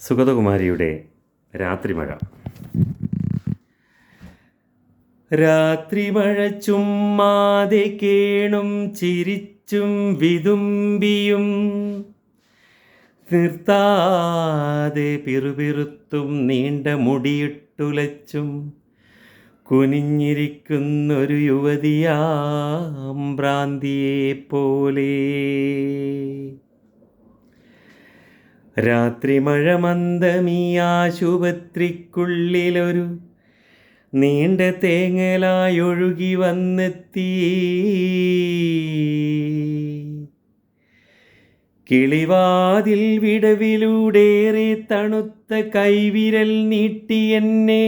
സുഗതകുമാരിയുടെ രാത്രിമഴ. രാത്രിമഴ ചുമ്മാതെ കേണും ചിരിച്ചും വിതുമ്പിയും നിർത്താതെ പിറുപിറുത്തും നീണ്ട മുടിയിട്ടുലച്ചും കുനിഞ്ഞിരിക്കുന്നൊരു യുവതിയാം ഭ്രാന്തിയെപ്പോലെ. രാത്രിമഴ മന്ദമീ ആശുപത്രിക്കുള്ളിലൊരു നീണ്ട തേങ്ങലായൊഴുകി വന്നെത്തി. കിളിവാതിൽ വിടവിലൂടേറെ തണുത്ത കൈവിരൽ നീട്ടി എന്നെ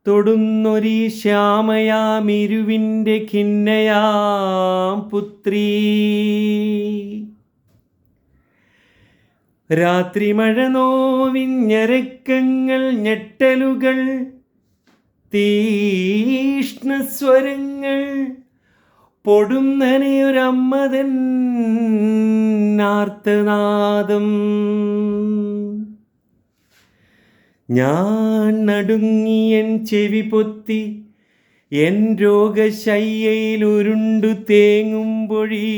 തൊടുന്നൊരീ ശ്യാമയാമിരുവിൻ്റെ ഖിന്നയാം പുത്രീ. രാത്രിമഴ നോവിഞ്ഞരക്കങ്ങൾ, ഞെട്ടലുകൾ, തീഷ്ണസ്വരങ്ങൾ, പൊടുന്നനെയൊരമ്മതൻ ആർത്തനാദം. ഞാൻ നടുങ്ങിയൻ ചെവി പൊത്തി എൻ രോഗശയ്യയിൽ ഉരുണ്ടു തേങ്ങുമ്പൊഴീ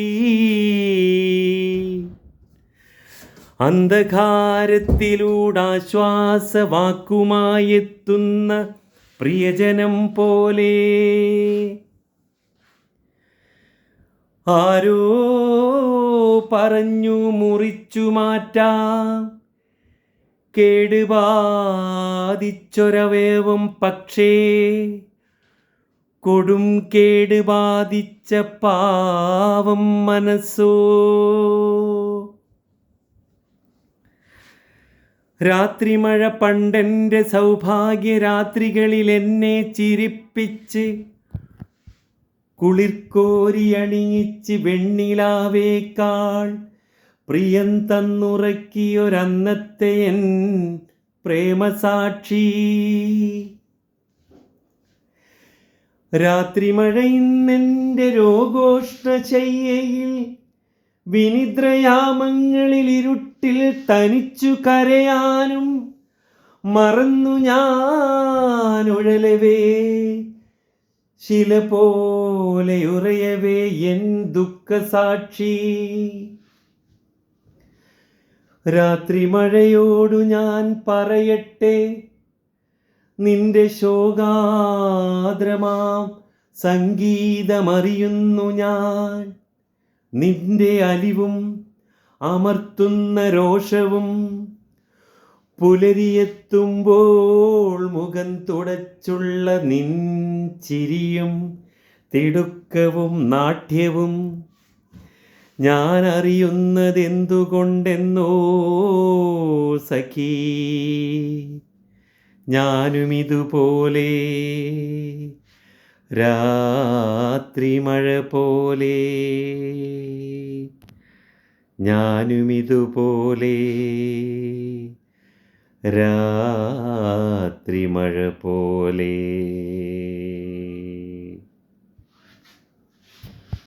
അന്ധകാരത്തിലൂടാശ്വാസവാക്കുമായെത്തുന്ന പ്രിയജനം പോലെ ആരോ പറഞ്ഞു മുറിച്ചു മാറ്റാം കേടുബാധിച്ചൊരവയവം, പക്ഷേ കൊടും കേടുബാധിച്ച പാവം മനസ്സോ. രാത്രിമഴ പണ്ടെൻ്റെ സൗഭാഗ്യരാത്രികളിൽ എന്നെ ചിരിപ്പിച്ച് കുളിർക്കോരിയണിയിച്ച് വെണ്ണിലാവേക്കാൾ പ്രിയം തന്നുറക്കിയൊരന്നത്തെ എൻ പ്രേമസാക്ഷി. രാത്രിമഴ ഇന്നെൻ്റെ രോഗോഷ്ണശയ്യയിൽ വിനിദ്രയാമങ്ങളിൽ ഇരുട്ടിൽ തനിച്ചു കരയാനും മറന്നു ഞാൻ ഉഴലവേ, ശില പോലെ ഉറയവേ എൻ ദുഃഖസാക്ഷി. രാത്രിമഴയോടു ഞാൻ പറയട്ടെ, നിന്റെ ശോകാദ്രമാം സംഗീതമറിയുന്നു ഞാൻ. നിന്റെ അലിവും അമർത്തുന്ന രോഷവും പുലരിയെത്തുമ്പോൾ മുഖം തുടച്ചുള്ള നിൻ ചിരിയും തിടുക്കവും നാട്യവും ഞാൻ അറിയുന്നതെന്തുകൊണ്ടെന്നോ സഖീ. ഞാനുമിതുപോലെ രാത്രിമഴ പോലെ, ഞാനുമിതുപോലെ രാത്രിമഴ പോലെ.